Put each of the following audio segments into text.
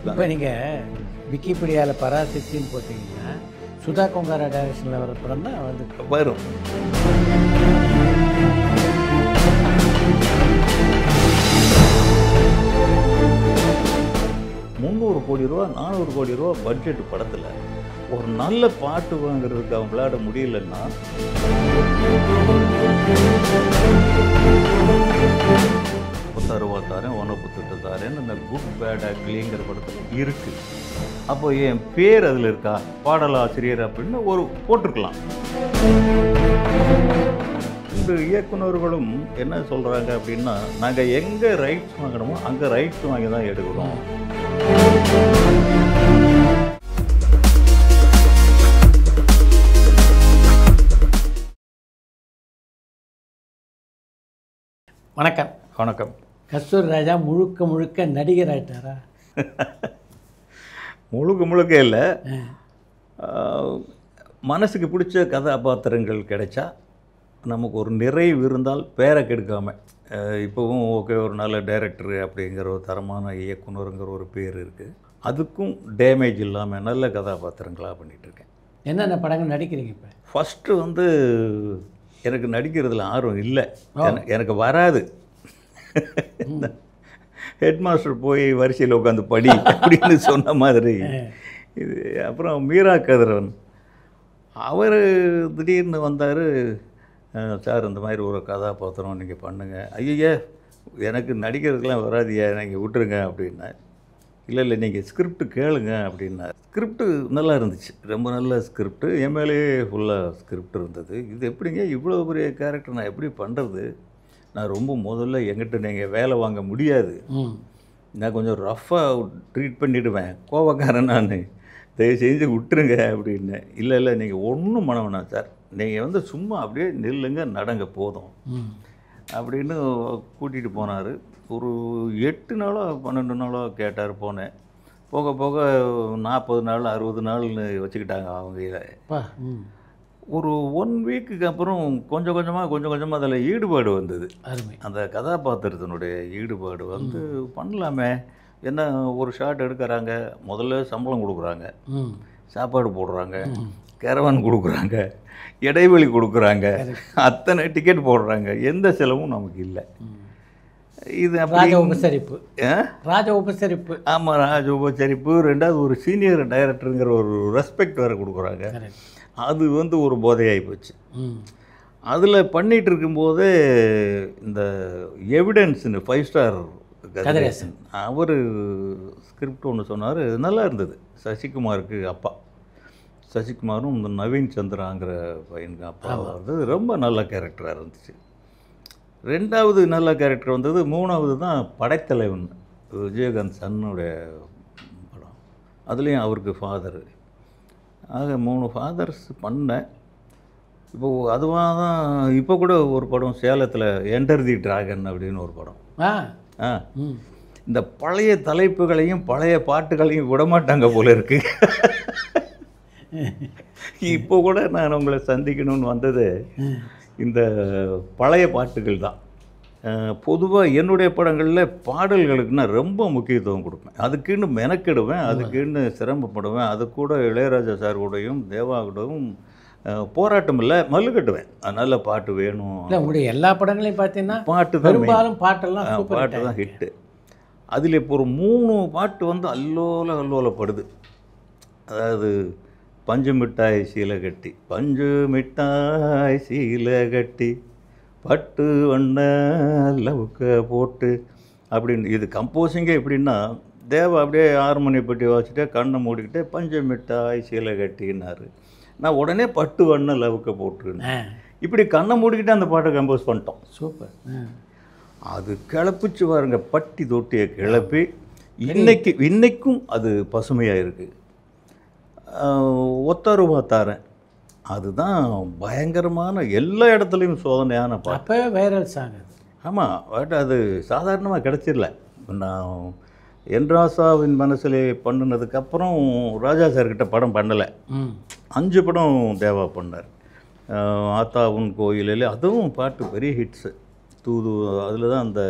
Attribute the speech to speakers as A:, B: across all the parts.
A: இப்போ நீங்கள் விக்கிபீடியாவில் பராசக்தின்னு போட்டிங்கன்னா சுதா கொங்காரா டைரக்ஷனில் வர படம் தான் வந்து
B: வரும். $300 கோடி $400 கோடி பட்ஜெட் படத்தில் ஒரு நல்ல பாட்டு வாங்குறதுக்கு அவங்களாட முடியலன்னா தாரேன் ஒனப்புத்திட்டு தாரேன்னு அந்த குட் பேட் அக்லிங்கிற படத்தில் இருக்குது. அப்போ என் பேர் அதில் இருக்கா, பாடலாசிரியர் அப்படின்னு ஒரு போட்டிருக்கலாம். இந்த இயக்குநர்களும் என்ன சொல்கிறாங்க அப்படின்னா, நாங்கள் எங்கே ரைட்ஸ் வாங்கணுமோ அங்கே ரைட்ஸ் வாங்கி தான் எடுக்கிறோம்.
A: வணக்கம்.
B: வணக்கம்.
A: கஸ்தூரி ராஜா முழுக்க நடிகர் ஆகிட்டாரா?
B: முழுக்க இல்லை. மனசுக்கு பிடிச்ச கதாபாத்திரங்கள் கிடைச்சா நமக்கு ஒரு நிறைவு இருந்தால் பேரை கெடுக்காமல், இப்போவும் ஓகே ஒரு நல்ல டைரக்டரு அப்படிங்கிற ஒரு தரமான இயக்குனருங்கிற ஒரு பேர் இருக்குது. அதுக்கும் டேமேஜ் இல்லாமல் நல்ல கதாபாத்திரங்களாக பண்ணிகிட்ருக்கேன்.
A: என்னென்ன படங்கள் நடிக்கிறீங்க இப்போ?
B: ஃபஸ்ட்டு வந்து எனக்கு நடிக்கிறதுல ஆர்வம் இல்லை, எனக்கு வராது. ஹெட் மாஸ்டர் போய் வரிசையில் உட்காந்து படி அப்படின்னு சொன்ன மாதிரி இது. அப்புறம் மீரா கதிரவன் அவர் திடீர்னு வந்தார், சார் இந்த மாதிரி ஒரு கதாபாத்திரம் நீங்கள் பண்ணுங்கள். ஐயா எனக்கு நடிக்கிறதுக்கெலாம் வராதியா, நீங்கள் விட்டுருங்க அப்படின்னா. இல்லை நீங்கள் ஸ்கிரிப்ட் கேளுங்க அப்படின்னா. ஸ்கிரிப்டு நல்லா இருந்துச்சு, ரொம்ப நல்ல ஸ்கிரிப்டு. என் மேலேயே ஃபுல்லாக ஸ்கிரிப்ட் இருந்தது. இது எப்படிங்க இவ்வளோ பெரிய கேரக்டர் நான் எப்படி பண்ணுறது? நான் ரொம்ப முதல்ல எங்கிட்ட நீங்கள் வேலை வாங்க முடியாது, நான் கொஞ்சம் ரஃப்பாக ட்ரீட் பண்ணிவிடுவேன், கோவக்காரன் நான், தயவு செஞ்சு விட்டுருங்க அப்படின்னு. இல்லை நீங்கள் ஒன்றும் பண்ண வேணாம் சார், நீங்கள் வந்து சும்மா அப்படியே நில்லுங்க நடங்க போதும் அப்படின்னு கூட்டிகிட்டு போனார். ஒரு 8 நாளோ 12 நாளோ கேட்டார். போனேன். போக போக 40 நாள் 60 நாள்னு வச்சுக்கிட்டாங்க அவங்க. ஒரு 1 வீக்குக்கு அப்புறம் கொஞ்சம் கொஞ்சமாக அதில் ஈடுபாடு வந்தது. அந்த கதாபாத்திரத்தினுடைய ஈடுபாடு வந்து பண்ணலாமே. என்ன ஒரு ஷாட் எடுக்கிறாங்க, முதல்ல சம்பளம் கொடுக்குறாங்க, சாப்பாடு போடுறாங்க, கேரவான் கொடுக்குறாங்க, இடைவெளி கொடுக்குறாங்க, அத்தனை டிக்கெட் போடுறாங்க, எந்த செலவும் நமக்கு இல்லை. இது
A: ராஜ உபசரிப்பு.
B: ஆமாம், ராஜ உபசரிப்பு. ரெண்டாவது ஒரு சீனியர் டைரக்டருங்கிற ஒரு ரெஸ்பெக்ட் வேறு கொடுக்குறாங்க. அது வந்து ஒரு போதையாகி போச்சு. அதில் பண்ணிகிட்டு இருக்கும்போதே இந்த எவிடன்ஸ்னு 5 ஸ்டார் கதிரேசன் அவர் ஸ்கிரிப்ட் ஒன்று சொன்னார், நல்லா இருந்தது. சசிகுமாருக்கு அப்பா, சசிகுமாரும் இந்த நவீன் சந்திராங்கிற பையனுக்கு அப்பா இருந்தது. ரொம்ப நல்ல கேரக்டராக இருந்துச்சு. 2வது நல்ல கேரக்டர் வந்தது. 3வது தான் படைத்தலைவன், விஜயகாந்த் சன்னுடைய படம். அதுலேயும் அவருக்கு ஃபாதரு. ஆக 3 ஃபாதர்ஸ் பண்ணேன். இப்போது அதுவாக தான். இப்போ கூட ஒரு படம் சேலத்தில் என்டர் தி டிராகன் அப்படின்னு ஒரு படம். இந்த பழைய தலைப்புகளையும் பழைய பாட்டுகளையும் விடமாட்டாங்க போல இருக்கு. இப்போ கூட நான் உங்களை சந்திக்கணும்னு வந்தது இந்த பழைய பாட்டுகள் தான். பொதுவாக என்னுடைய படங்களில் பாடல்களுக்கு நான் ரொம்ப முக்கியத்துவம் கொடுப்பேன். அதுக்குன்னு மெனக்கெடுவேன், அதுக்குன்னு சிரமப்படுவேன். அது கூட இளையராஜா சார் கூடயும் தேவா கூடவும் போராட்டம் இல்லை, மல்லு கட்டுவேன். நல்ல பாட்டு வேணும்.
A: உங்களுடைய எல்லா படங்களையும் பார்த்தீங்கன்னா
B: பாட்டு தான்,
A: பாட்டு
B: தான் ஹிட்டு. அதில் இப்போ ஒரு 3 பாட்டு வந்து அல்லோலப்படுது. அதாவது பஞ்சு மிட்டாய் சீலை கட்டி, பஞ்சு மிட்டாய் சீலை கட்டி, பட்டு வண்ண லவுக்க போட்டு அப்படின்னு. இது கம்போசிங்கே எப்படின்னா, தேவா அப்படியே ஹார்மோனி பெட்டி வச்சுட்டு கண்ணை மூடிக்கிட்டே பஞ்சு மிட்டாய் சீலை கட்டினார். நான் உடனே பட்டு வண்ண லவுக்க போட்டுருந்தேன். இப்படி கண்ணை மூடிக்கிட்டே அந்த பாட்டை கம்போஸ் பண்ணிட்டோம்.
A: சூப்பர்.
B: அது கிளப்பிச்சு பாருங்க, பட்டி தொட்டியை கிளப்பி இன்னைக்கும் அது பசுமையாக இருக்குது. ஒத்தருவா தாரேன், அதுதான் பயங்கரமான எல்லா இடத்துலையும் சோதனையான பாட்டு.
A: அப்போ வைரல் சாங்.
B: ஆமாம், பட் அது சாதாரணமாக கிடச்சிடல. நான் என் ராசாவின் மனசிலே பண்ணினதுக்கப்புறம் ராஜா சார்கிட்ட படம் பண்ணலை. 5 படம் தேவா பண்ணார். ஆத்தா உன் கோயிலில் அதுவும் பாட்டு பெரிய ஹிட்ஸு. தூது அதில் தான் அந்த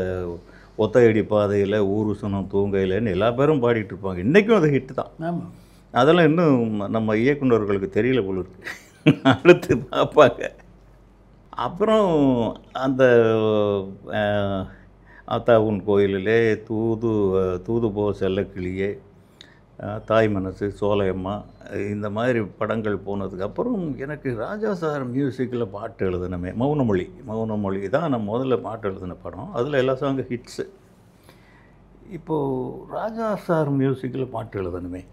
B: ஒத்தையடி பாதையில் ஊருசனம் தூங்கையிலன்னு எல்லா பேரும் பாடிட்டு இருப்பாங்க. இன்றைக்கும் அது ஹிட்டு தான்.
A: ஆமாம்.
B: அதெல்லாம் இன்னும் நம்ம இயக்குநர்களுக்கு தெரியல போல இருக்கு. அடுத்து பார்ப்பாங்க. அப்புறம் அந்த ஆத்தா உன் கோயிலிலே, தூது போ செல்லக்கிளியே, தாய் மனசு, சோலையம்மா, இந்த மாதிரி படங்கள் போனதுக்கப்புறம் எனக்கு ராஜா சார் மியூசிக்கில் பாட்டு எழுதினமே மௌனமொழி தான் நான் முதல்ல பாட்டு எழுதின படம். அதில் எல்லா சாங்கு ஹிட்ஸு. இப்போது ராஜா சார் மியூசிக்கில் பாட்டு எழுதணுமே,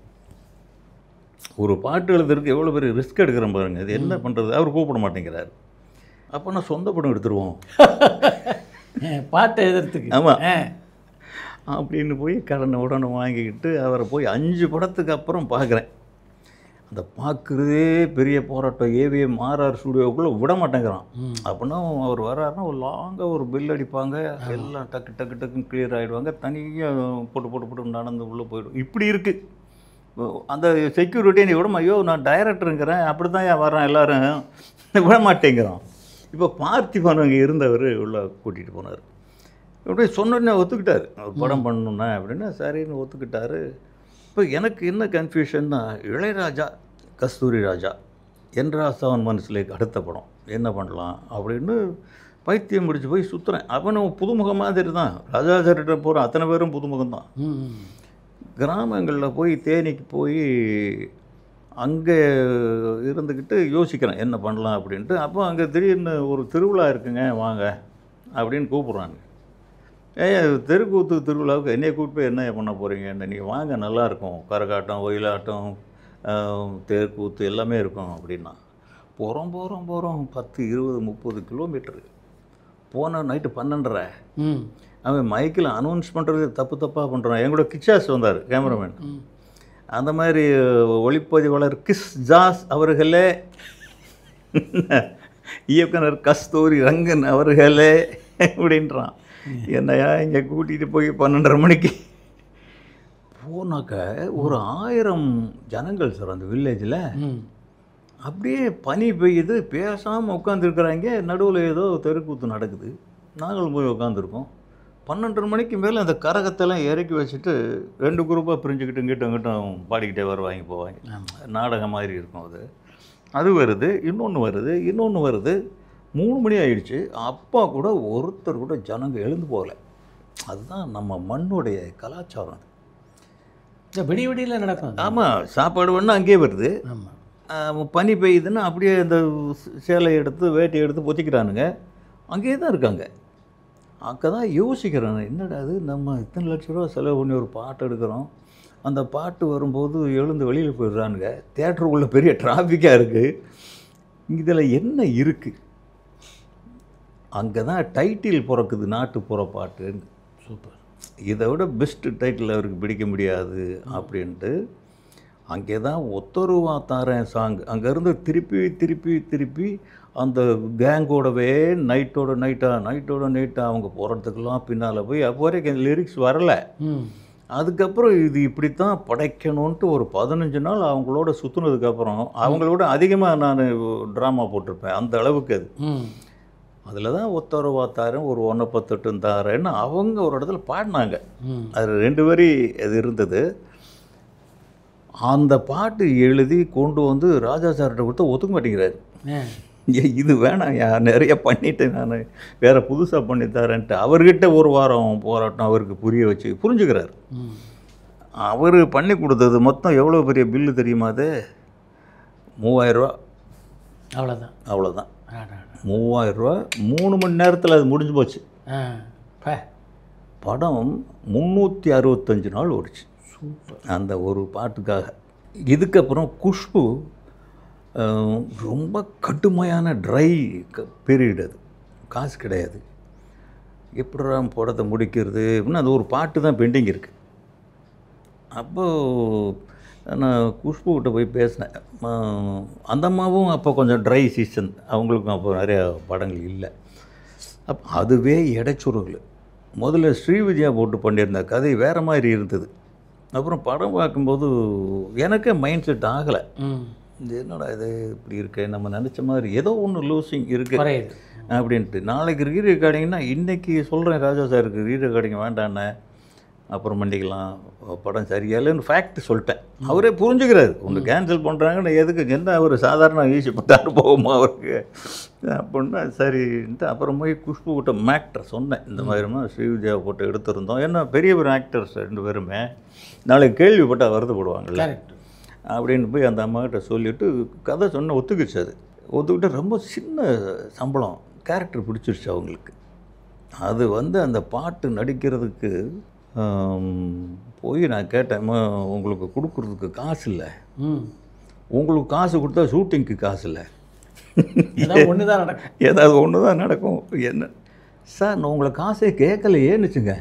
B: ஒரு பாட்டு எழுதுறதுக்கு எவ்வளோ பெரிய ரிஸ்க் எடுக்கிறேன் பாருங்க. இது என்ன பண்ணுறது, அவர் கூப்பிட மாட்டேங்கிறார். அப்போ நான் சொந்த படம் எடுத்துருவோம்
A: பாட்டை எழுதுறதுக்கு.
B: ஆமாம், அப்படின்னு போய் உடனே வாங்கிக்கிட்டு அவரை போய் 5 படத்துக்கு அப்புறம் பார்க்குறேன். அந்த பார்க்குறதே பெரிய போராட்டம். ஏவிஎம் ஆர்ஆர் ஸ்டுடியோவுக்குள்ளே விட மாட்டேங்கிறான். அப்படின்னா அவர் வர்றாருன்னா ஒரு லாங்காக ஒரு பில் அடிப்பாங்க, எல்லாம் டக்கு டக்கு டக்குன்னு கிளியர் ஆகிடுவாங்க, தனியாக போட்டு நடந்து உள்ளே போயிடும். இப்படி இருக்குது அந்த செக்யூரிட்டி. நீ விட, ஐயோ நான் டைரக்டருங்கிறேன், அப்படி தான் ஏன் வர்றேன் எல்லோரும், விட மாட்டேங்கிறான். இப்போ பார்த்திபன் அங்கே இருந்தவர் உள்ளே கூட்டிகிட்டு போனார். அப்படியே சொன்னோடனே ஒத்துக்கிட்டார், அவர் படம் பண்ணணுன்னா அப்படின்னா சரின்னு ஒத்துக்கிட்டார். இப்போ எனக்கு என்ன கன்ஃபியூஷன்னா, இளையராஜா கஸ்தூரி ராஜா என்றாசவன் மனசில் அடுத்த படம் என்ன பண்ணலாம் அப்படின்னு பைத்தியம் முடிச்சு போய் சுற்றுறேன். அவனும் புதுமுகம் மாதிரி தான். ராஜா சார்கிட்ட போகிற அத்தனை பேரும் புதுமுகம்தான். கிராமங்களில் போய் தேனிக்கு போய் அங்கே இருந்துக்கிட்டு யோசிக்கிறேன் என்ன பண்ணலாம் அப்படின்ட்டு. அப்போ அங்கே திடீர்னு ஒரு திருவிழா இருக்குங்க வாங்க அப்படின்னு கூப்பிட்றாங்க. தெருக்கூத்து திருவிழாவுக்கு என்னையை கூப்பிட்டு போய் என்ன பண்ண போகிறீங்க, நீங்கள் வாங்க நல்லாயிருக்கும், கரகாட்டம், ஒயிலாட்டம், தெருக்கூத்து எல்லாமே இருக்கும் அப்படின்னா. போகிறோம் 10, 20, 30 கிலோமீட்டரு போனால் நைட்டு 12:30. அவன் மைக்கில் அனௌன்ஸ் பண்ணுறது தப்பாக பண்ணுறான். எங்களோட கிச்சாஸ் வந்தார் கேமராமேன். அந்த மாதிரி ஒளிப்பதிவாளர் கிஸ் ஜாஸ் அவர்களே, இயக்குனர் கஸ்தூரி ரங்கன் அவர்களே அப்படின்றான். என்னையா இங்கே கூட்டிகிட்டு போய் 12:30 மணிக்கு போனாக்க ஒரு 1000 ஜனங்கள் சார் அந்த வில்லேஜில். அப்படியே பனி பெய்யுது, பேசாமல் உட்காந்துருக்குறாங்க. நடுவில் ஏதோ தெருக்கூத்து நடக்குது. நாங்களும் போய் உட்காந்துருக்கோம். 12:30 மணிக்கு மேலே அந்த கரகத்தெல்லாம் இறக்கி வச்சுட்டு 2 குரூப்பாக பிரிஞ்சுக்கிட்டு இங்கிட்டும் பாடிக்கிட்டே வருவாங்க போவாங்க. நாடகம் மாதிரி இருக்கும் அது. அது வருது, இன்னொன்று வருது. 3 மணி ஆயிடுச்சு. அப்பா கூட ஒருத்தர் கூட ஜனங்க எழுந்து போகலை. அதுதான் நம்ம மண்ணுடைய கலாச்சாரம். அது
A: விடிய விடியில் நடக்கும்.
B: ஆமாம், சாப்பாடு வேணா அங்கேயே வருது. பனி பெய்யுதுன்னா அப்படியே இந்த சேலையை எடுத்து வேட்டி எடுத்து பொத்திக்கிறானுங்க, அங்கேயே தான் இருக்காங்க. அங்கே தான் யோசிக்கிறேன், என்னடா அது, நம்ம இத்தனை லட்ச ரூபா செலவு பண்ணி ஒரு பாட்டு எடுக்கிறோம், அந்த பாட்டு வரும்போது எழுந்து வெளியில் போயிடுறானுங்க, தேட்டருக்குள்ளே பெரிய டிராஃபிக்காக இருக்குது, இதில் என்ன இருக்குது? அங்கே தான் டைட்டில் பிறக்குது, நாட்டுப்புற பாட்டுன்னு.
A: சூப்பர்,
B: இதை விட பெஸ்ட்டு டைட்டில் அவருக்கு பிடிக்க முடியாது அப்படின்ட்டு அங்கே தான் ஒத்தருவா தாரேன் சாங். அங்கேருந்து திருப்பி அந்த கேங்கோடவே நைட்டோட நைட்டாக அவங்க போகிறதுக்கெல்லாம் பின்னால் போய் அப்போ வரைக்கும் லிரிக்ஸ் வரலை. அதுக்கப்புறம் இது இப்படித்தான் படைக்கணுன்ட்டு ஒரு 15 நாள் அவங்களோட சுற்றுனதுக்கப்புறம் அவங்களோட அதிகமாக நான் ட்ராமா போட்டிருப்பேன். அந்த அளவுக்கு அது. அதில் தான் ஒத்தருவா தாரேன், ஒரு 1/10 தாரேன்னு அவங்க ஒரு இடத்துல பாடினாங்க. அது 2 வரி அது இருந்தது. அந்த பாட்டு எழுதி கொண்டு வந்து ராஜா சார்கிட்ட கொடுத்தா ஒத்துக்க மாட்டேங்கிறாரு. இது வேணாம், நிறைய பண்ணிவிட்டு நான் வேறு புதுசாக பண்ணி தரேன்ட்டு அவர்கிட்ட ஒரு வாரம் போராட்டம் அவருக்கு புரிய வச்சு புரிஞ்சுக்கிறார். அவர் பண்ணி கொடுத்தது மொத்தம் எவ்வளோ பெரிய பில்லு தெரியுமா? அது 3000 ரூபா. அவ்வளோதான் 3000 ரூபா. 3 மணி நேரத்தில் அது முடிஞ்சு போச்சு. படம் 365 நாள் ஓடிச்சு அந்த ஒரு பாட்டுக்காக. இதுக்கப்புறம் குஷ்பு ரொம்ப கடுமையான ட்ரை பீரியட். அது காசு கிடையாது, எப்படா படத்தை முடிக்கிறது அப்படின்னு அது ஒரு பாட்டு தான் பெண்டிங் இருக்குது. அப்போது நான் குஷ்புக்கிட்ட போய் பேசினேன். அந்த அம்மாவும் அப்போ கொஞ்சம் ட்ரை சீசன், அவங்களுக்கும் அப்போ நிறையா படங்கள் இல்லை. அதுவே இடைச்சுருள். முதல்ல ஸ்ரீவித்யா போட்டு பண்ணியிருந்த கதை வேறு மாதிரி இருந்தது. அப்புறம் படம் பார்க்கும்போது எனக்கே மைண்ட் செட் ஆகலை. இது என்னடா இது இப்படி இருக்கு, நம்ம நினச்ச மாதிரி ஏதோ ஒன்று லூசிங் இருக்குது
A: குறையுது.
B: அப்படின்ட்டு. நாளைக்கு ரீ ரெக்கார்டிங்னா இன்றைக்கி சொல்கிறேன் ராஜா சாருக்கு ரீ ரெக்கார்டிங் வேண்டாண்ணே, அப்புறம் பண்ணிக்கலாம், படம் சரியாயில்லைன்னு ஃபேக்ட் சொல்லிட்டேன். அவரே புரிஞ்சுக்கிறாரு, ஒன்று கேன்சல் பண்ணுறாங்கன்னு எதுக்கு, என்ன அவர் சாதாரண ஈஸி பார்த்தாரு போகுமா அவருக்கு அப்படின்னா சரின்ட்டு அப்புறம் போய் குஷ்பு கிட்ட மேக்டர் சொன்னேன், இந்த மாதிரிமா ஸ்ரீவித்யாவை போட்டு எடுத்திருந்தோம், ஏன்னா பெரிய பெரிய ஆக்டர்ஸ் 2 பேருமே நாளைக்கு கேள்விப்பட்டால் வருத்தப்படுவாங்கல்ல அப்படின்னு போய் அந்த அம்மாக்கிட்ட சொல்லிவிட்டு கதை சொன்ன ஒத்துக்கிச்சு. அது ஒத்துக்கிட்டு ரொம்ப சின்ன சம்பளம், கேரக்டர் பிடிச்சிருச்சு அவங்களுக்கு. அது அந்த பாட்டு நடிக்கிறதுக்கு போய் நான் கேட்டேன், உங்களுக்கு கொடுக்குறதுக்கு காசு இல்லை, உங்களுக்கு காசு கொடுத்தா ஷூட்டிங்க்கு காசு இல்லை,
A: ஏதாவது ஒன்று தான் நடக்கும்,
B: ஏதாவது ஒன்று தான் நடக்கும். என்ன சார் நான் உங்களை காசே கேட்கலையேன்னுச்சுங்க.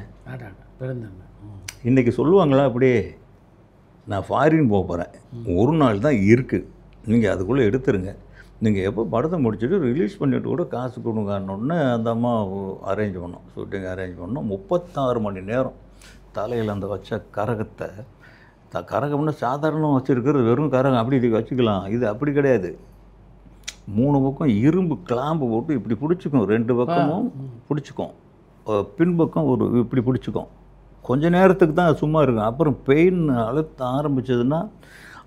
B: இன்றைக்கி சொல்லுவாங்களா அப்படியே, நான் ஃபாரின் போக போகிறேன், ஒரு நாள் தான் இருக்குது, நீங்கள் அதுக்குள்ளே எடுத்துருங்க, நீங்கள் எப்போ படத்தை முடிச்சுட்டு ரிலீஸ் பண்ணிவிட்டு கூட காசு கொடுங்கன்னொன்னே அந்த அம்மா அரேஞ்ச் பண்ணோம், ஷூட்டிங் அரேஞ்ச் பண்ணோம். 36 மணி நேரம் தலையில் அந்த வச்ச கரகத்தை, கரகம்னா சாதாரணமாக வச்சுருக்கிறது வெறும் கரகம் அப்படி இதுக்கு வச்சுக்கலாம், இது அப்படி கிடையாது. 3 பக்கம் இரும்பு கிளாம்பு போட்டு இப்படி பிடிச்சிக்கும், 2 பக்கமும் பிடிச்சிக்கும், பின்பக்கம் ஒரு இப்படி பிடிச்சிக்கும். கொஞ்ச நேரத்துக்கு தான் சும்மா இருக்கும், அப்புறம் பெயின் அழுத்த ஆரம்பிச்சதுன்னா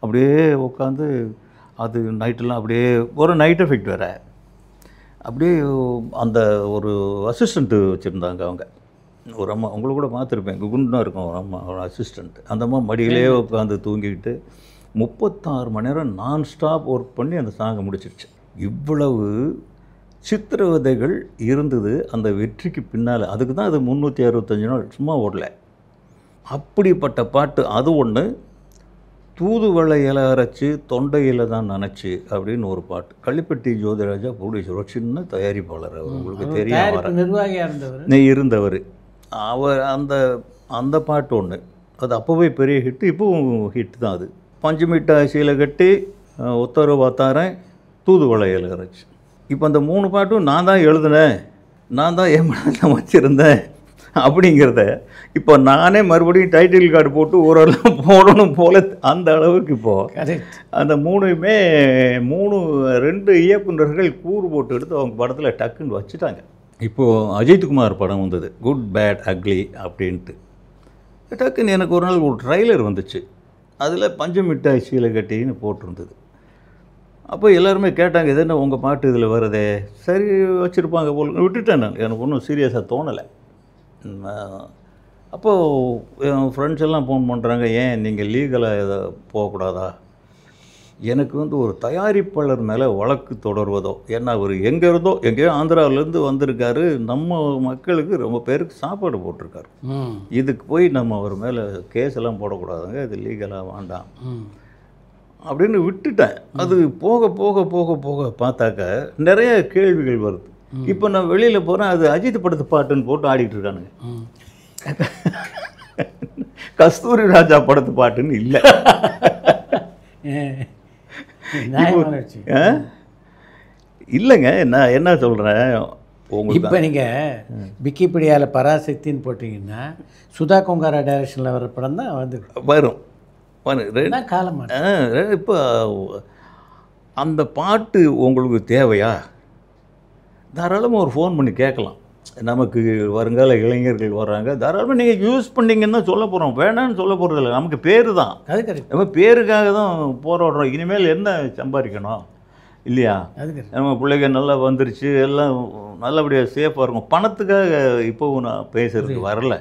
B: அப்படியே உட்காந்து அது நைட்டெல்லாம் அப்படியே ஒரு நைட் எஃபெக்ட் வேறு. அப்படியே அந்த ஒரு அசிஸ்டண்ட்டு வச்சுருந்தாங்க அவங்க, ஒரு அம்மா, உங்களுக்கு கூட பார்த்துருப்பேன், குண்டாக இருக்கும் ஒரு அம்மா, ஒரு அசிஸ்டண்ட். அந்த அம்மா மடியிலே உட்காந்து தூங்கிக்கிட்டு 36 மணி நேரம் நான் ஸ்டாப் ஒர்க் பண்ணி அந்த சாங்கை முடிச்சிருச்சு. இவ்வளவு சித்திரவதைகள் இருந்தது அந்த வெற்றிக்கு பின்னால். அதுக்கு தான் அது 365 நாள் சும்மா ஓடலை. அப்படிப்பட்ட பாட்டு அது ஒன்று. தூதுவளை இலை அரைச்சி தொண்டையில் தான் நினச்சி அப்படின்னு ஒரு பாட்டு, கள்ளிப்பட்டி ஜோதிராஜா ப்ரொடியூசர், ஒரு சின்ன தயாரிப்பாளர், அவர் உங்களுக்கு தெரியாம இருந்தவர். அவர் அந்த பாட்டு ஒன்று, அது அப்போவே பெரிய ஹிட்டு, இப்போவும் ஹிட் தான் அது. பஞ்சு மிட்டாய் சீலை கட்டி, உத்தரவு பார்த்தாரேன், தூதுவளை இலை அரைச்சி. இப்போ அந்த 3 பாட்டும் நான் தான் எழுதினேன், நான் தான் என் மனதில் வச்சுருந்தேன் அப்படிங்கிறத இப்போ நானே மறுபடியும் டைட்டில் கார்டு போட்டு ஓரளவு போடணும் போல அந்த அளவுக்கு இப்போது அந்த 3மே 2 இயக்குநர்கள் கூறு போட்டு எடுத்து அவங்க படத்தில் டக்குன்னு வச்சுட்டாங்க. இப்போது அஜித்குமார் படம் வந்தது, குட் பேட் அக்லி அப்படின்ட்டு. டக்குன்னு எனக்கு ஒரு நாள் ஒரு ட்ரைலர் வந்துச்சு, அதில் பஞ்சு மிட்டாய் சீலை கட்டின்னு போட்டிருந்தது. அப்போ எல்லாருமே கேட்டாங்க, இது என்ன உங்கள் பாட்டு இதில் வருதே, சரி வச்சுருப்பாங்க போல் விட்டுட்டேன் நான், எனக்கு ஒன்றும் சீரியஸாக தோணலை. அப்போது என் ஃப்ரெண்ட்ஸ் எல்லாம் ஃபோன் பண்ணுறாங்க, ஏன் நீங்கள் லீகலாக இதை போகக்கூடாதா? எனக்கு ஒரு தயாரிப்பாளர் மேலே வழக்கு தொடர்வதோ, ஏன்னா அவர் எங்கே இருந்தோ எங்கேயோ ஆந்திராவிலேருந்து வந்திருக்காரு, நம்ம மக்களுக்கு ரொம்ப பேருக்கு சாப்பாடு போட்டிருக்காரு, இதுக்கு போய் நம்ம அவர் மேலே கேஸ் எல்லாம் போடக்கூடாதுங்க, இது லீகலாக வேண்டாம் அப்படின்னு விட்டுட்டேன். அது போக போக போக போக பார்த்தாக்க நிறைய கேள்விகள் வருது. இப்போ நான் வெளியில் போகிறேன், அது அஜித் படத்து பாட்டுன்னு போட்டு ஆடிட்டு இருக்கானுங்க, கஸ்தூரி ராஜா படத்து பாட்டுன்னு இல்லை. இல்லைங்க, நான் என்ன சொல்கிறேன், உங்களுக்கு
A: இப்போ நீங்கள் விக்கிபீடியாவில் பராசக்தின்னு போட்டிங்கன்னா சுதா கொங்காரா டைரக்ஷனில் வர படம் தான்
B: வரும்.
A: காலமாக
B: இப்போ அந்த பாட்டு உங்களுக்கு தேவையா? தாராளமாக ஒரு ஃபோன் பண்ணி கேட்கலாம். நமக்கு வருங்கால இளைஞர்கள் வர்றாங்க, தாராளமாக நீங்கள் யூஸ் பண்ணிங்கன்னா சொல்ல போகிறோம், வேணான்னு சொல்ல போகிறதில்ல. நமக்கு பேர் தான்,
A: அது கரெக்ட்,
B: நம்ம பேருக்காக தான் போராடுறோம். இனிமேல் என்ன சம்பாதிக்கணும் இல்லையா? நம்ம பிள்ளைங்க நல்லா வந்துருச்சு, எல்லாம் நல்லபடியாக சேஃபாக இருக்கும். பணத்துக்காக இப்போவும் நான் பேசுகிறதுக்கு வரல.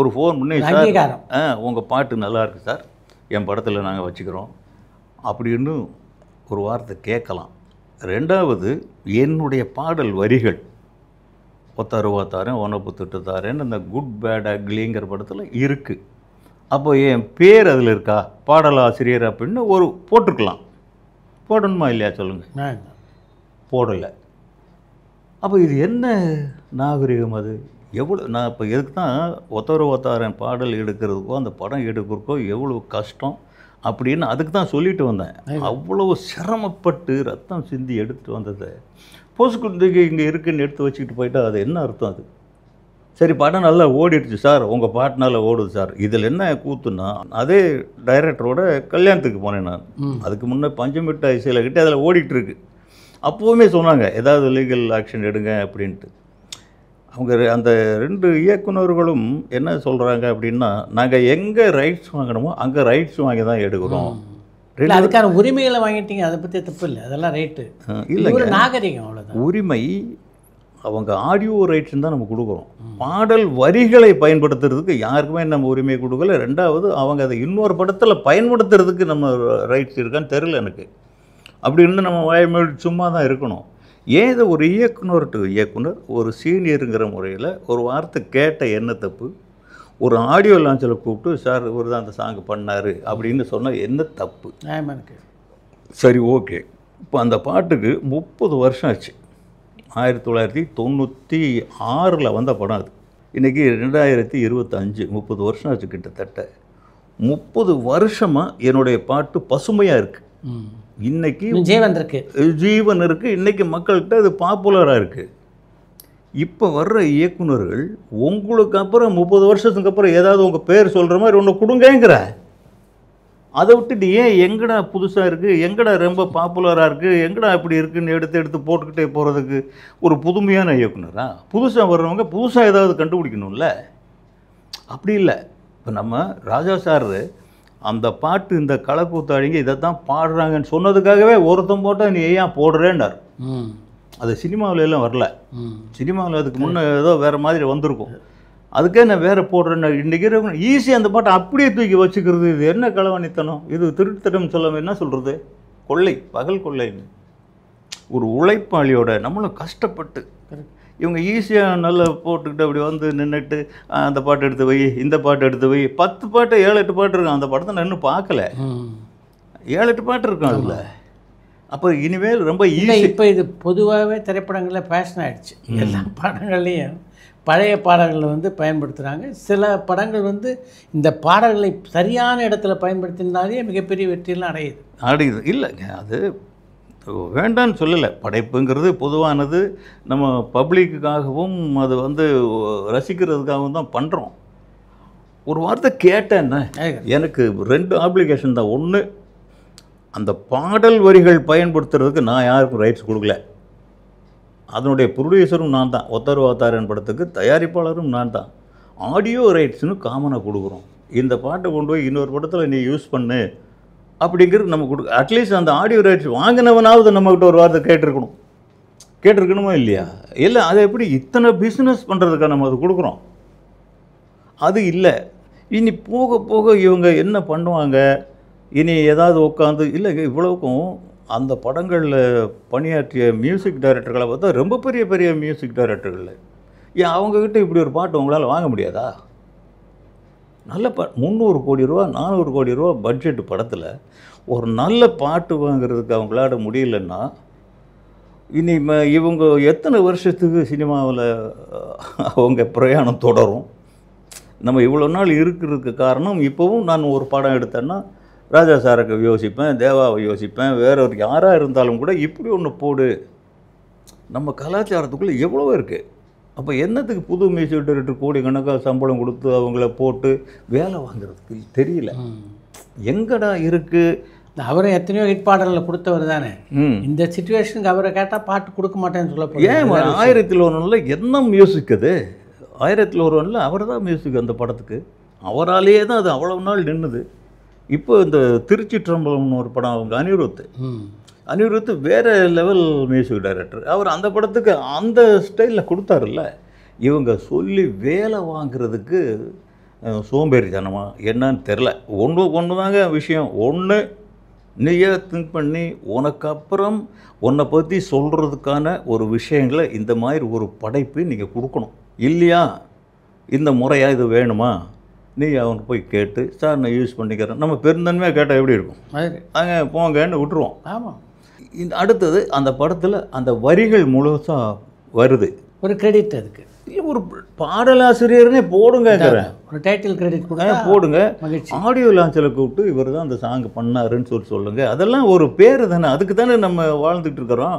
B: ஒரு ஃபோன் பண்ணி, சார் உங்கள் பாட்டு நல்லாயிருக்கு சார், என் படத்தில் நாங்கள் வச்சுக்கிறோம் அப்படின்னு ஒரு வார்த்தை கேட்கலாம். 2வது, என்னுடைய பாடல் வரிகள் ஒத்தருவாத்தாரன் ஒனப்புத்துட்டு தாரேன்னு அந்த குட் பேட் அக்லிங்கிற படத்தில் இருக்குது. அப்போ என் பேர் அதில் இருக்கா, பாடலாசிரியர் அப்படின்னு ஒரு போட்டிருக்கலாம். போடணுமா இல்லையா சொல்லுங்கள்? போடலை. அப்போ இது என்ன நாகரிகம்? அது எவ்வளோ, நான் இப்போ எதுக்கு தான் ஒத்தருவாத்தாரன் பாடல் எடுக்கிறதுக்கோ அந்த படம் எடுக்கிறதுக்கோ எவ்வளோ கஷ்டம் அப்படின்னு அதுக்கு தான் சொல்லிட்டு வந்தேன். அவ்வளோ சிரமப்பட்டு ரத்தம் சிந்தி எடுத்துகிட்டு வந்ததை போஸ்ட் கொடுத்துக்கு இங்கே இருக்குன்னு எடுத்து வச்சுக்கிட்டு போயிட்டா அது என்ன அர்த்தம்? அது சரி படம் நல்லா ஓடிடுச்சு சார், உங்கள் பாட்டு நல்லா ஓடுது சார். இதில் என்ன கூத்துன்னா, அதே டைரக்டரோட கல்யாணத்துக்கு போனேன் நான். அதுக்கு முன்னே பஞ்சமிட்டாய் சில கிட்ட அதில் ஓடிட்டுருக்கு. அப்போவுமே சொன்னாங்க ஏதாவது லீகல் ஆக்ஷன் எடுங்க அப்படின்ட்டு. அவங்க அந்த 2 இயக்குனர்களும் என்ன சொல்கிறாங்க அப்படின்னா, நாங்கள் எங்கே ரைட்ஸ் வாங்கணுமோ அங்கே ரைட்ஸ் வாங்கி தான் எடுக்கிறோம்.
A: அதுக்கான உரிமைகளை வாங்கிட்டீங்க, அதை பற்றி தப்பு இல்லை, அதெல்லாம் ரேட்டு இல்லை, ஒரு நாகரிகம் அவ்வளோதான்.
B: உரிமை அவங்க ஆடியோ ரைட்ஸ்ன்னு தான் நம்ம கொடுக்குறோம். பாடல் வரிகளை பயன்படுத்துறதுக்கு யாருக்குமே நம்ம உரிமை கொடுக்கல. ரெண்டாவது அவங்க அதை இன்னொரு படத்தில் பயன்படுத்துறதுக்கு நம்ம ரைட்ஸ் இருக்கான்னு தெரில எனக்கு. அப்படி இருந்து நம்ம வாய்மொழி சும்மா தான் இருக்கணும். ஏன் இதை ஒரு இயக்குனர் டு இயக்குனர் ஒரு சீனியருங்கிற முறையில் ஒரு வார்த்தை கேட்ட என்ன தப்பு? ஒரு ஆடியோ லான்ச்சில் கூப்பிட்டு சார் இவர் தான் அந்த சாங் பண்ணார் அப்படின்னு சொன்னால் என்ன தப்பு? சரி ஓகே, இப்போ அந்த பாட்டுக்கு 30 வருஷம் ஆச்சு. 1996 வந்த படம் அது. இன்றைக்கி 2025, 30 வருஷம் ஆச்சு கிட்டத்தட்ட. 30 வருஷமாக என்னுடைய பாட்டு பசுமையாக இருக்குது. இன்னைக்கு ஜீவன் இருக்குது. இன்றைக்கி மக்கள்கிட்ட அது பாப்புலராக இருக்குது. இப்போ வர்ற இயக்குனர்கள் உங்களுக்கு அப்புறம் 30 வருஷத்துக்கு அப்புறம் ஏதாவது உங்கள் பேர் சொல்கிற மாதிரி ஒன்று கொடுங்கங்கிற, அதை விட்டுட்டு ஏன் எங்கடா புதுசாக இருக்குது, எங்கடா ரொம்ப பாப்புலராக இருக்குது, எங்கடா இப்படி இருக்குதுன்னு எடுத்து போட்டுக்கிட்டே போகிறதுக்கு ஒரு புதுமையான இயக்குனரா? புதுசாக வர்றவங்க புதுசாக ஏதாவது கண்டுபிடிக்கணும்ல. அப்படி இல்லை. இப்போ நம்ம ராஜா சார் அந்த பாட்டு இந்த கலைக்கூத்தாடிங்க இதை தான் பாடுறாங்கன்னு சொன்னதுக்காகவே ஒருத்தன் போட்டால் நீ ஏன் போடுறேன்னார். அது சினிமாவில் எல்லாம் வரல. சினிமாவில் அதுக்கு முன்னே ஏதோ வேறு மாதிரி வந்திருக்கும். அதுக்கே நான் வேறு போடுறேன்னு இன்றைக்கி ஈஸியாக அந்த பாட்டை அப்படியே தூக்கி வச்சுக்கிறது. இது என்ன களவாணித்தனம்? இது திருட்டுத்தனம் சொல்லாமல் என்ன சொல்கிறது? கொள்ளை, பகல் கொள்ளைன்னு. ஒரு உழைப்பாளியோட நம்மளும் கஷ்டப்பட்டு இவங்க ஈஸியாக நல்லா போட்டுக்கிட்டு அப்படி வந்து நின்றுட்டு அந்த பாட்டு எடுத்து வை, இந்த பாட்டு எடுத்து வை, 10 பாட்டு 7-8 பாட்டு இருக்கும். அந்த படத்தை நான் இன்னும் பார்க்கல. 7-8 பாட்டு இருக்கும் அதில். அப்போ இனிமேல் ரொம்ப ஈஸி.
A: இப்போ இது பொதுவாகவே திரைப்படங்களில் ஃபேஷன் ஆகிடுச்சு. எல்லா படங்கள்லேயும் பழைய பாடல்களை வந்து பயன்படுத்துகிறாங்க. சில படங்கள் வந்து இந்த பாடல்களை சரியான இடத்துல பயன்படுத்தினாலே மிகப்பெரிய வெற்றியெல்லாம் அடையுது.
B: இல்லைங்க, அது வேண்டான்னு சொல்லலை. படைப்புங்கிறது பொதுவானது. நம்ம பப்ளிக்குக்காகவும் அது வந்து ரசிக்கிறதுக்காகவும் தான் பண்ணுறோம். ஒரு வார்த்தை கேட்டேன்னா எனக்கு 2 ஆப்ளிகேஷன் தான். ஒன்று, அந்த பாடல் வரிகள் பயன்படுத்துறதுக்கு நான் யாருக்கும் ரைட்ஸ் கொடுக்கல. அதனுடைய ப்ரொடியூசரும் நான் தான். ஒத்தருவாத்தாரன் படத்துக்கு தயாரிப்பாளரும் நான் தான். ஆடியோ ரைட்ஸ்னு காமனாக கொடுக்குறோம். இந்த பாட்டை கொண்டு போய் இன்னொரு படத்தில் நீ யூஸ் பண்ணு அப்படிங்கிறது நம்ம அட்லீஸ்ட் அந்த ஆடியோ ரைட்ஸ் வாங்கினவனாவது நம்மக்கிட்ட ஒரு வார்த்தை கேட்டிருக்கணுமா இல்லையா? இல்லை, அதை எப்படி இத்தனை பிஸ்னஸ் பண்ணுறதுக்காக நம்ம அது கொடுக்குறோம்? அது இல்லை. இனி போக போக இவங்க என்ன பண்ணுவாங்க? இனி ஏதாவது உட்காந்து இல்லை, இவ்வளவுக்கும் அந்த படங்களில் பணியாற்றிய மியூசிக் டைரக்டர்களை பார்த்தா ரொம்ப பெரிய பெரிய மியூசிக் டைரக்டர்கள். ஏன் அவங்கக்கிட்ட இப்படி ஒரு பாட்டு உங்களால் வாங்க முடியாதா? நல்ல 300 கோடி ரூபா 400 கோடி ரூபா பட்ஜெட் படத்தில் ஒரு நல்ல பாட்டு வாங்கிறதுக்கு அவங்களால முடியலன்னா இனி இவங்க எத்தனை வருஷத்துக்கு சினிமாவில் அவங்க பிரயாணம் தொடரும்? நம்ம இவ்வளோ நாள் இருக்கிறதுக்கு காரணம், இப்போவும் நான் ஒரு படம் எடுத்தேன்னா ராஜா சாருக்கு யோசிப்பேன், தேவாவை யோசிப்பேன், வேற ஒரு யாராக இருந்தாலும் கூட இப்படி ஒன்று போடு. நம்ம கலாச்சாரத்துக்குள்ளே எவ்வளோ இருக்குது. அப்போ என்னத்துக்கு புது மியூசிக் டைரக்டர் கோடிக்கணக்காக சம்பளம் கொடுத்து அவங்கள போட்டு வேலை வாங்குறதுக்கு தெரியல. எங்கடா இருக்குது?
A: அவரை எத்தனையோ ஹிட் பாடலில் கொடுத்தவர் தானே. இந்த சிச்சுவேஷனுக்கு அவரை கேட்டால் பாட்டு கொடுக்க மாட்டேன்னு சொல்ல.
B: ஏன் 1001 என்ன மியூசிக்? அது 1001 அவர் தான் மியூசிக் அந்த படத்துக்கு. அவராலேயே தான் அது அவ்வளோ நாள் நின்றுது. இப்போ இந்த திருச்சிற்றம்பலம்னு ஒரு படம், அவங்க அனிருத் வேறு லெவல் மியூசிக் டைரக்டர். அவர் அந்த படத்துக்கு அந்த ஸ்டைலில் கொடுத்தாருல்ல. இவங்க சொல்லி வேலை வாங்கிறதுக்கு சோம்பேறித்தனமா என்னன்னு தெரில. ஒன்று தாங்க விஷயம். ஒன்று, நீயே திங்க் பண்ணி உனக்கு அப்புறம் உன்னை பற்றி சொல்கிறதுக்கான ஒரு விஷயங்களை இந்த மாதிரி ஒரு படைப்பு நீங்கள் கொடுக்கணும். இல்லையா இந்த முறையாக இது வேணுமா, நீ அவனுக்கு போய் கேட்டு சார் நான் யூஸ் பண்ணிக்கிறேன். நம்ம பெருந்தன்மையாக கேட்டால் எப்படி இருக்கும்? அங்கே போங்கன்னு விட்டுருவோம்.
A: ஆமாம்.
B: இந்த அடுத்தது அந்த படத்தில் அந்த வரிகள் முழுசாக வருது,
A: ஒரு கிரெடிட் அதுக்கு.
B: ஒரு பாடலாசிரியர்னே போடுங்க,
A: ஒரு டைட்டில் கிரெடிட்
B: போடுங்க. ஆடியோ லான்ச்சில் கூப்பிட்டு இவர் தான் அந்த சாங் பண்ணாருன்னு சொல்லுங்கள். அதெல்லாம் ஒரு பேர் தானே. அதுக்கு தானே நம்ம வாழ்ந்துட்டு இருக்கிறோம்.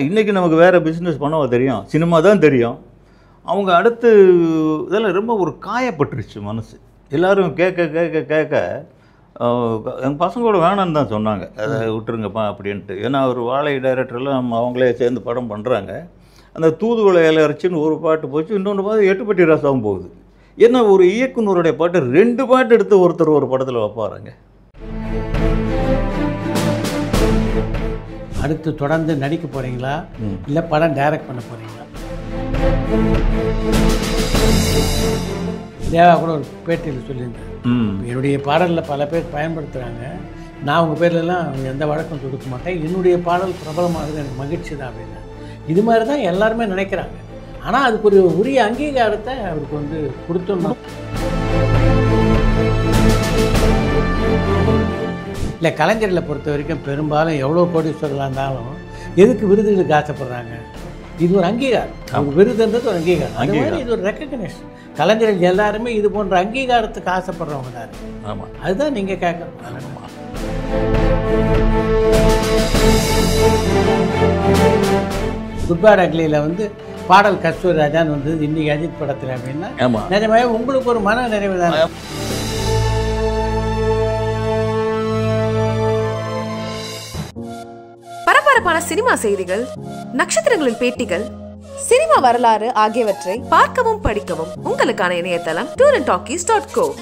B: இன்றைக்கி நமக்கு வேறு பிஸ்னஸ் பண்ணவா தெரியும்? சினிமா தான் தெரியும். அவங்க அடுத்து இதெல்லாம் ரொம்ப ஒரு காயப்பட்டுருச்சு மனசு. எல்லோரும் கேட்க கேட்க கேட்க எங்கள் பசங்களோட வேணான்னு தான் சொன்னாங்க, அதை விட்டுருங்கப்பா அப்படின்ட்டு. ஏன்னா ஒரு வாழை டைரக்டர்லாம் அவங்களே சேர்ந்து படம் பண்ணுறாங்க. அந்த தூதுவளை இலை அரைச்சின்னு ஒரு பாட்டு போச்சு, இன்னொன்று பார்த்து எட்டுப்பட்டி ராசாவும் போகுது. ஏன்னா ஒரு இயக்குனருடைய பாட்டு 2 பாட்டு எடுத்து ஒருத்தர் ஒரு படத்தில் வைப்பாருங்க.
A: அடுத்து தொடர்ந்து நடிக்க போகிறீங்களா இல்லை படம் டைரக்ட் பண்ண போகிறீங்களா? தேவா கூட ஒரு பேட்டியில் சொல்லியிருந்தேன், என்னுடைய பாடலில் பல பேர் பயன்படுத்துகிறாங்க, நான் உங்கள் பேர்லலாம் எந்த வழக்கம் கொடுக்க மாட்டேன், என்னுடைய பாடல் பிரபலமாகுது, எனக்கு மகிழ்ச்சி தான் அப்படின்னு. இது மாதிரி தான் எல்லாருமே நினைக்கிறாங்க. ஆனால் அதுக்கு ஒரு உரிய அங்கீகாரத்தை அவருக்கு வந்து கொடுத்துடணும். இல்லை, கலைஞர்களை பொறுத்த வரைக்கும் பெரும்பாலும் எவ்வளோ கோடீஸ்வரர்களாக இருந்தாலும் எதுக்கு விருதுகளுக்கு ஆசைப்படுறாங்க? இது ஒரு அங்கீகாரம். ஒரு விருதுன்றது ஒரு அங்கீகாரம். அது மாதிரி இது ஒரு ரெக்கக்னேஷன். கலைஞர்கள் எல்லாருமே இது போன்ற அங்கீகாரத்துக்கு ஆசைப்படுறவங்க தான்.
B: ஆமாம்,
A: அதுதான் நீங்கள் கேட்கணும். குட் பேட் அக்லியில் வந்து பாடல் கஸ்தூரி ராஜான்னு வந்து இன்னைக்கு அஜித் படத்தில் அப்படின்னா நிஜமாவே உங்களுக்கு ஒரு மன நிறைவு தானே.
C: பரபரப்பான சினிமா செய்திகள், நட்சத்திரங்களின் பேட்டிகள், சினிமா வரலாறு ஆகியவற்றை பார்க்கவும் படிக்கவும் உங்களுக்கான இணையதளம் tourantalkies.co.